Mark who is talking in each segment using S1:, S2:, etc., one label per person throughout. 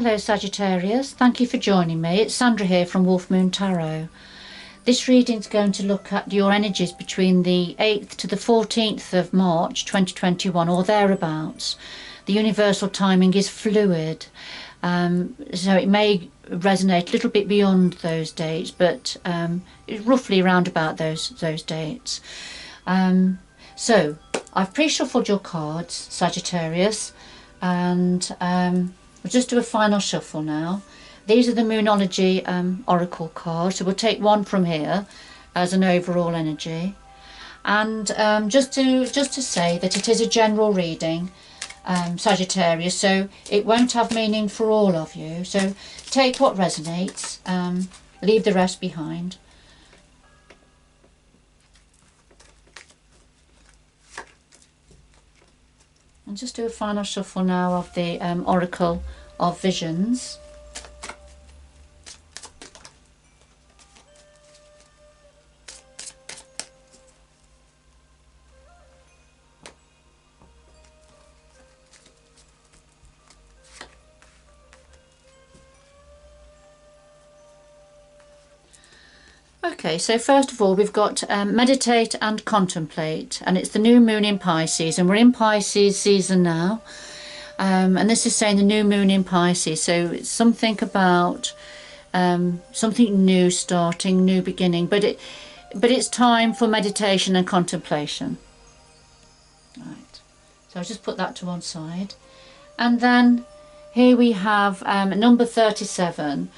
S1: Hello Sagittarius, thank you for joining me. It's Sandra here from Wolf Moon Tarot. This reading is going to look at your energies between the 8th to the 14th of March 2021 or thereabouts. The universal timing is fluid, so it may resonate a little bit beyond those dates, but it's roughly around about those dates. So I've pre-shuffled your cards, Sagittarius, and we'll just do a final shuffle now. These are the Moonology Oracle cards, so we'll take one from here as an overall energy. And just to say that it is a general reading, Sagittarius, so it won't have meaning for all of you. So take what resonates, leave the rest behind. And just do a final shuffle now of the Oracle of Visions. Okay, so first of all we've got meditate and contemplate, and it's the new moon in Pisces, and we're in Pisces season now, and this is saying the new moon in Pisces, so it's something about something new starting, new beginning, but it's time for meditation and contemplation. Right, so I'll just put that to one side, and then here we have number 37.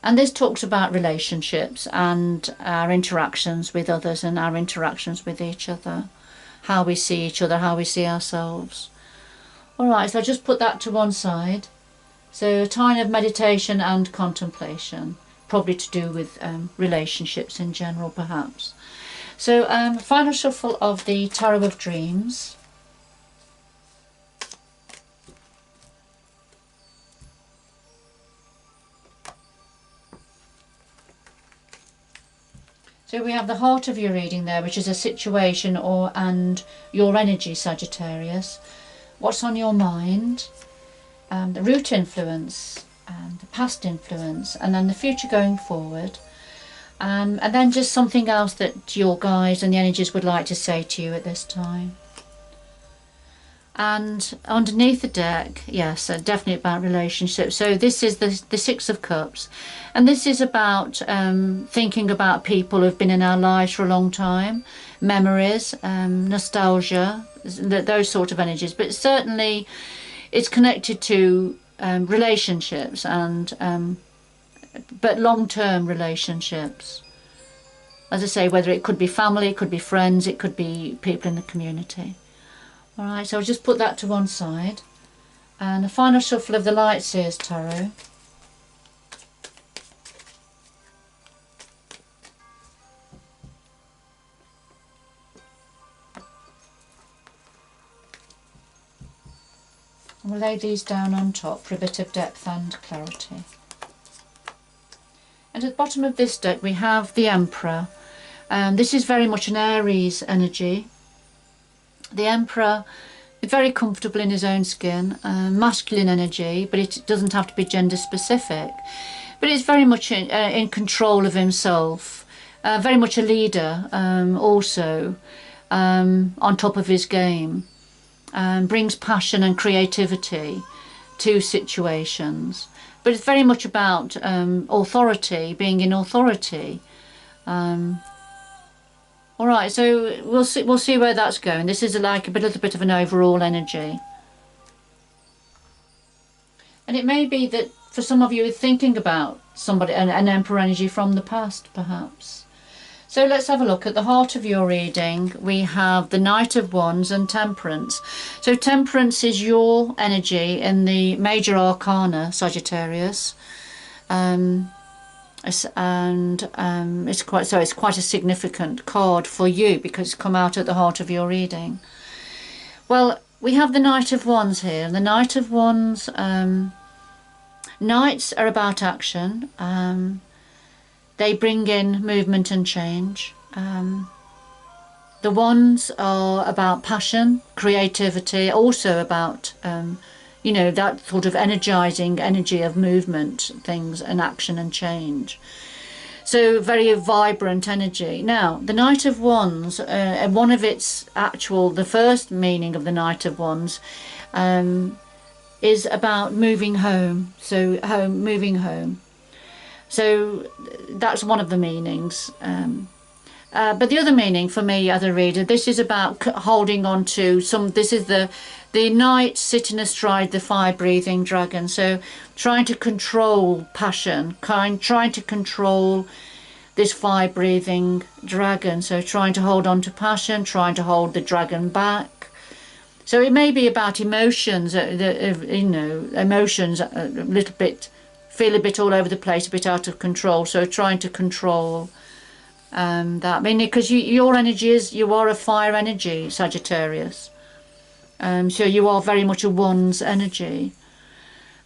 S1: And this talks about relationships and our interactions with others and our interactions with each other, how we see each other, how we see ourselves. All right, so I'll just put that to one side. So a time of meditation and contemplation, probably to do with relationships in general, perhaps. So final shuffle of the Tarot of Dreams. So we have the heart of your reading there, which is a situation and your energy, Sagittarius. What's on your mind? The root influence, and the past influence, and then the future going forward. And then just something else that your guides and the energies would like to say to you at this time. And underneath the deck, yes, definitely about relationships. So this is the Six of Cups, and this is about thinking about people who've been in our lives for a long time, memories, nostalgia, those sort of energies. But certainly it's connected to relationships, and but long-term relationships. As I say, whether it could be family, it could be friends, it could be people in the community. Alright, so I'll just put that to one side. And a final shuffle of the Lightseers Tarot. And we'll lay these down on top for a bit of depth and clarity. And at the bottom of this deck we have the Emperor. This is very much an Aries energy. The Emperor is very comfortable in his own skin, masculine energy, but it doesn't have to be gender specific. But he's very much in control of himself, very much a leader also, on top of his game, brings passion and creativity to situations. But it's very much about authority, being in authority. All right, so we'll see where that's going. This is like a little bit of an overall energy. And it may be that for some of you are thinking about somebody, an Emperor energy from the past, perhaps. So let's have a look at the heart of your reading. We have the Knight of Wands and Temperance. So Temperance is your energy in the major arcana, Sagittarius. It's quite a significant card for you because it's come out at the heart of your reading. Well, we have the Knight of Wands here. The Knight of Wands, Knights are about action. They bring in movement and change. The Wands are about passion, creativity, also about you know, that sort of energizing energy of movement, things and action and change. So very vibrant energy. Now, the Knight of Wands, one of its actual, the first meaning of the Knight of Wands is about moving home. So moving home. So that's one of the meanings. But the other meaning for me as a reader, this is about holding on to some, this is the knight sitting astride the fire-breathing dragon. So trying to control passion, trying to control this fire-breathing dragon. So trying to hold on to passion, trying to hold the dragon back. So it may be about emotions, you know, emotions a little bit, feel a bit all over the place, a bit out of control. So trying to control that. I mean, because your energy is, you are a fire energy, Sagittarius. So you are very much a one's energy.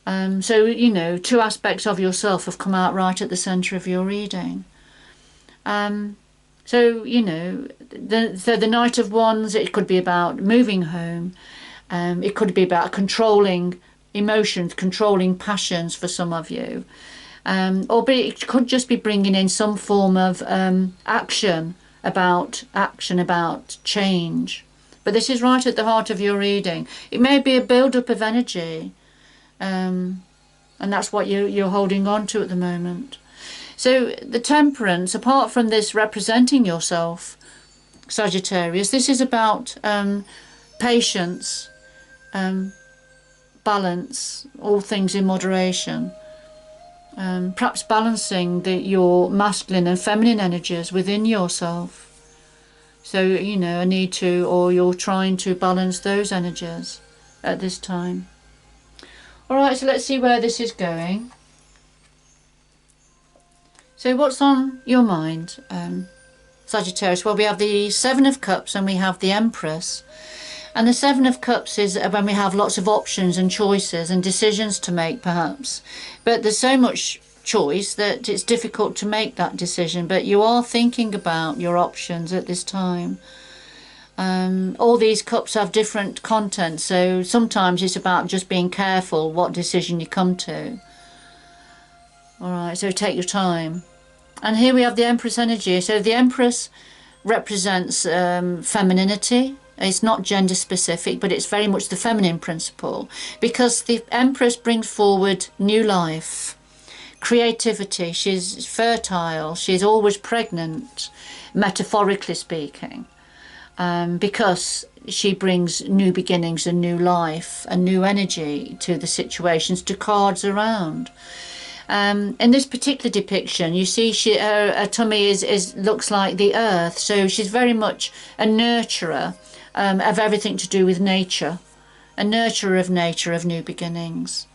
S1: So, you know, two aspects of yourself have come out right at the centre of your reading. So, you know, the Knight of Wands, it could be about moving home. It could be about controlling emotions, controlling passions for some of you. Or it could just be bringing in some form of action about change. But this is right at the heart of your reading. It may be a build-up of energy, and that's what you're holding on to at the moment. So the Temperance, apart from this representing yourself, Sagittarius, this is about patience, balance, all things in moderation. Perhaps balancing your masculine and feminine energies within yourself. So, you know, you're trying to balance those energies at this time. Alright, so let's see where this is going. So what's on your mind, Sagittarius? Well, we have the Seven of Cups and we have the Empress. And the Seven of Cups is when we have lots of options and choices and decisions to make, perhaps. But there's so much choice that it's difficult to make that decision. But you are thinking about your options at this time. All these cups have different content. So sometimes it's about just being careful what decision you come to. All right, so take your time. And here we have the Empress Energy. So the Empress represents femininity. It's not gender specific, but it's very much the feminine principle, because the Empress brings forward new life, creativity. She's fertile. She's always pregnant, metaphorically speaking, because she brings new beginnings and new life and new energy to the situations, to cards around. In this particular depiction, you see her tummy looks like the earth, so she's very much a nurturer of everything to do with nature, a nurturer of nature, of new beginnings,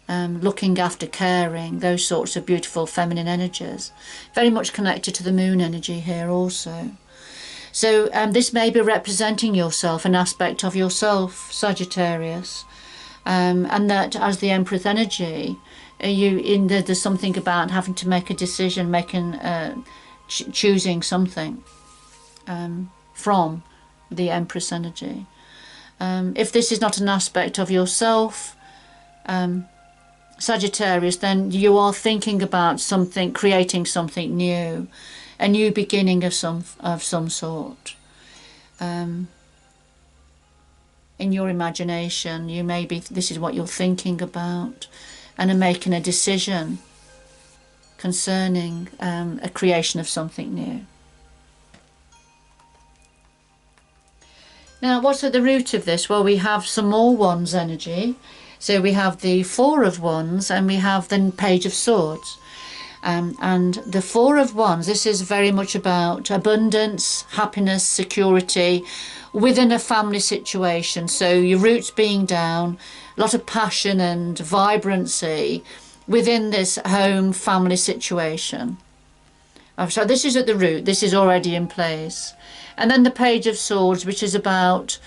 S1: looking after, caring, those sorts of beautiful feminine energies. Very much connected to the moon energy here also. So this may be representing yourself, an aspect of yourself, Sagittarius, and that as the Empress Energy, there's something about having to make a decision, choosing something from the Empress Energy. If this is not an aspect of yourself, Sagittarius, then you are thinking about something, creating something new, a new beginning of some sort. In your imagination, this is what you're thinking about, and are making a decision concerning a creation of something new. Now, what's at the root of this? Well, we have some more Wands energy. So we have the Four of Wands and we have the Page of Swords. And the Four of Wands, this is very much about abundance, happiness, security within a family situation. So your roots being down, a lot of passion and vibrancy within this home family situation. So this is at the root, this is already in place. And then the Page of Swords, which is about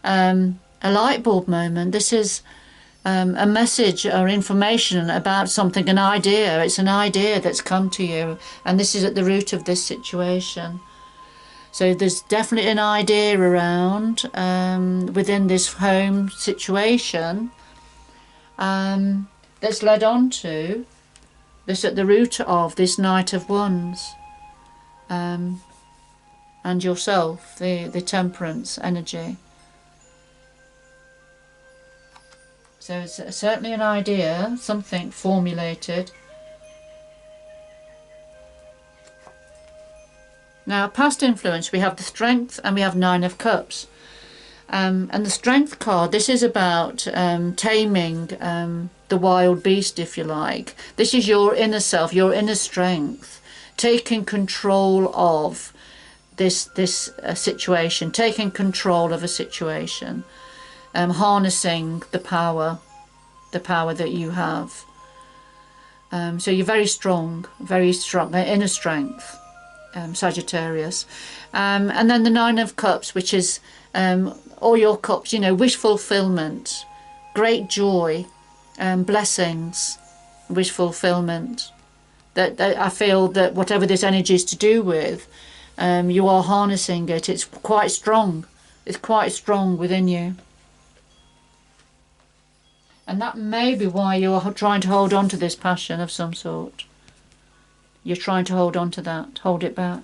S1: a light bulb moment. This is a message or information about something, an idea. It's an idea that's come to you, and this is at the root of this situation. So there's definitely an idea around within this home situation that's led on to this at the root of this Knight of Wands, and yourself, the Temperance energy. So it's certainly an idea, something formulated. Now, past influence, we have the Strength and we have Nine of Cups. And the Strength card, this is about taming the wild beast, if you like. This is your inner self, your inner strength, taking control of this situation, taking control of a situation, harnessing the power that you have. So you're very strong, inner strength, Sagittarius. And then the Nine of Cups, which is all your cups, you know, wish fulfillment, great joy, blessings, wish fulfillment. That I feel that whatever this energy is to do with, you are harnessing it. It's quite strong. It's quite strong within you. And that may be why you're trying to hold on to this passion of some sort. You're trying to hold on to that, hold it back.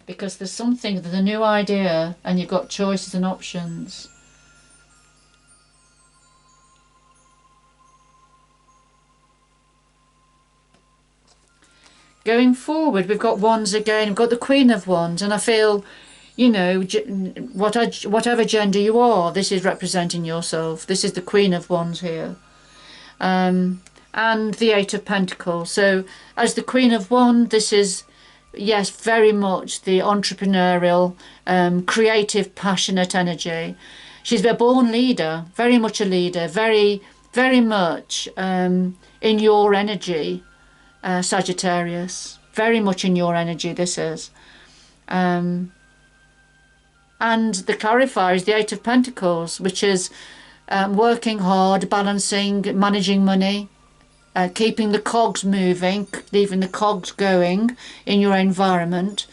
S1: Because there's a new idea, and you've got choices and options. Going forward, we've got Wands again, we've got the Queen of Wands, and I feel, you know, whatever gender you are, this is representing yourself. This is the Queen of Wands here. And the Eight of Pentacles. So as the Queen of Wands, this is, yes, very much the entrepreneurial, creative, passionate energy. She's a born leader, very much a leader, very, very much in your energy, Sagittarius. Very much in your energy, this is. And the clarifier is the Eight of Pentacles, which is working hard, balancing, managing money, keeping the cogs moving, leaving the cogs going in your environment.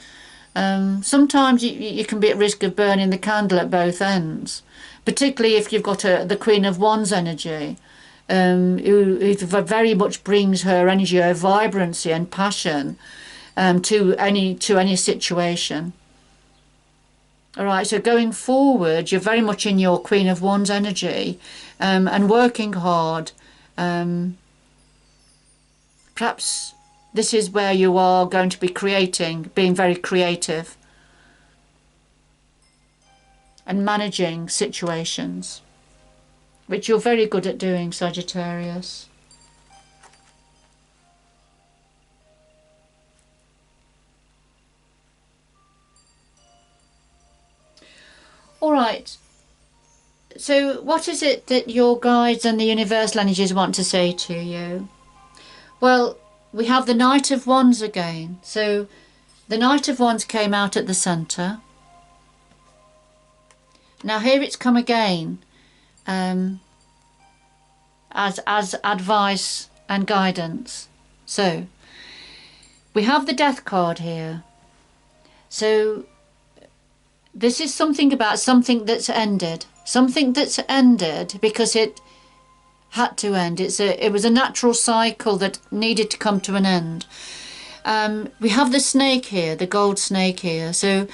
S1: Sometimes you can be at risk of burning the candle at both ends, particularly if you've got the Queen of Wands energy, who very much brings her energy, her vibrancy and passion to any situation. All right, so going forward, you're very much in your Queen of Wands energy, and working hard. Perhaps this is where you are going to be creating, being very creative and managing situations, which you're very good at doing, Sagittarius. All right. So what is it that your guides and the universal energies want to say to you? Well, we have the Knight of Wands again. So the Knight of Wands came out at the centre. Now here it's come again as advice and guidance. So we have the Death card here. So this is something about something that's ended. Something that's ended because it had to end. It was a natural cycle that needed to come to an end. We have the snake here, the gold snake here. So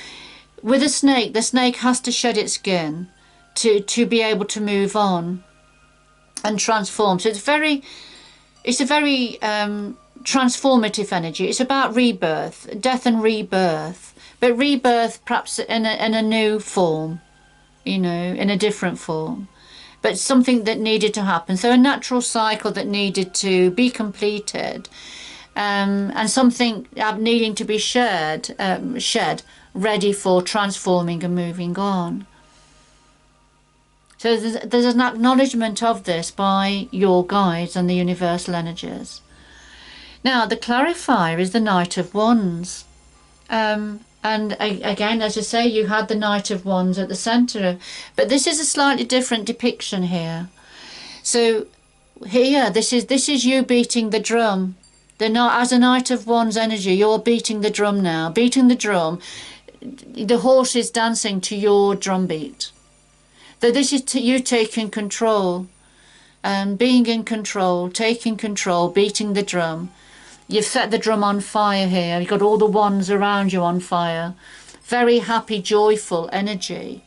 S1: with a snake, the snake has to shed its skin to be able to move on and transform. So it's a very transformative energy. It's about rebirth, death and rebirth, but rebirth perhaps in a new form, you know, in a different form. But something that needed to happen. So a natural cycle that needed to be completed, and something needing to be shed, ready for transforming and moving on. So there's an acknowledgement of this by your guides and the universal energies. Now the clarifier is the Knight of Wands. And again, as I say, you had the Knight of Wands at the centre, but this is a slightly different depiction here. So here, this is you beating the drum. As a Knight of Wands energy, you're beating the drum now. Beating the drum, the horse is dancing to your drum beat. So this is you taking control. being in control, taking control, beating the drum. You've set the drum on fire here. You've got all the wands around you on fire. Very happy, joyful energy.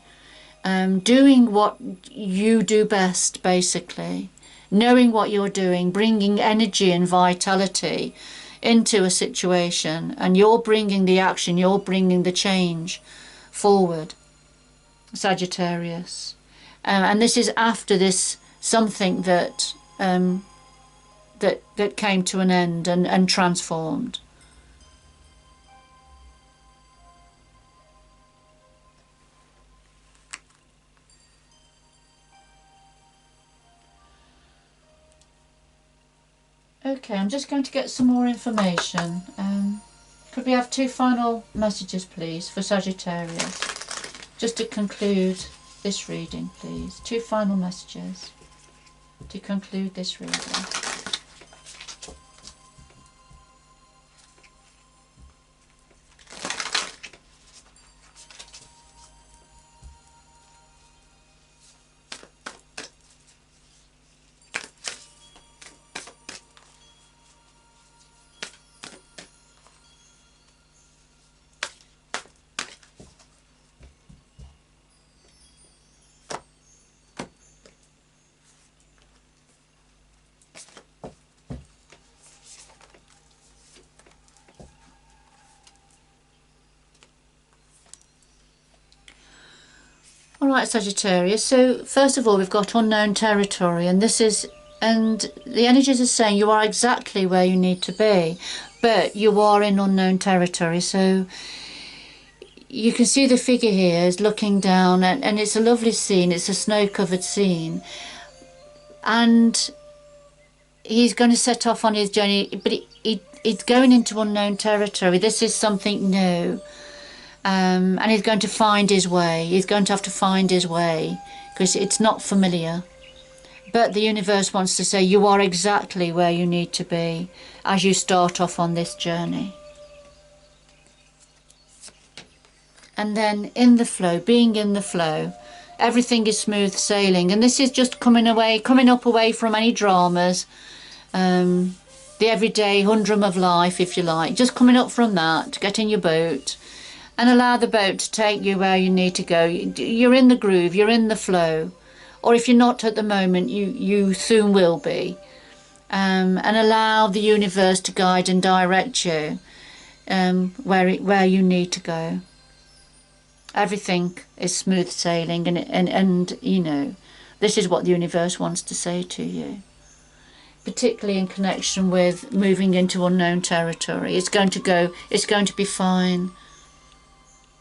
S1: Doing what you do best, basically. Knowing what you're doing, bringing energy and vitality into a situation, and you're bringing the action, you're bringing the change forward, Sagittarius. And this is after this something that that came to an end and transformed. Okay, I'm just going to get some more information. Could we have 2 final messages, please, for Sagittarius? Just to conclude this reading, please. 2 final messages to conclude this reading. Alright, Sagittarius, so first of all we've got unknown territory, and the energies are saying you are exactly where you need to be, but you are in unknown territory. So you can see the figure here is looking down, and it's a lovely scene. It's a snow-covered scene, and he's going to set off on his journey, but he's going into unknown territory. This is something new. And he's going to find his way. He's going to have to find his way because it's not familiar. But the universe wants to say you are exactly where you need to be as you start off on this journey. And then in the flow, being in the flow, everything is smooth sailing. And this is just coming up away from any dramas, the everyday humdrum of life, if you like. Just coming up from that, get in your boat and allow the boat to take you where you need to go. You're in the groove, you're in the flow. Or if you're not at the moment, you soon will be. And allow the universe to guide and direct you where you need to go. Everything is smooth sailing, and you know, this is what the universe wants to say to you. Particularly in connection with moving into unknown territory. It's going to be fine.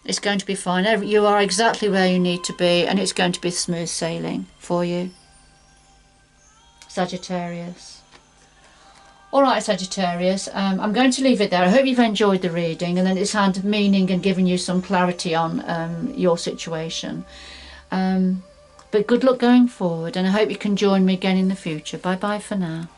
S1: It's going to be fine. You are exactly where you need to be, and it's going to be smooth sailing for you, Sagittarius. Alright, Sagittarius, I'm going to leave it there. I hope you've enjoyed the reading and that it's had meaning and given you some clarity on your situation. But good luck going forward, and I hope you can join me again in the future. Bye bye for now.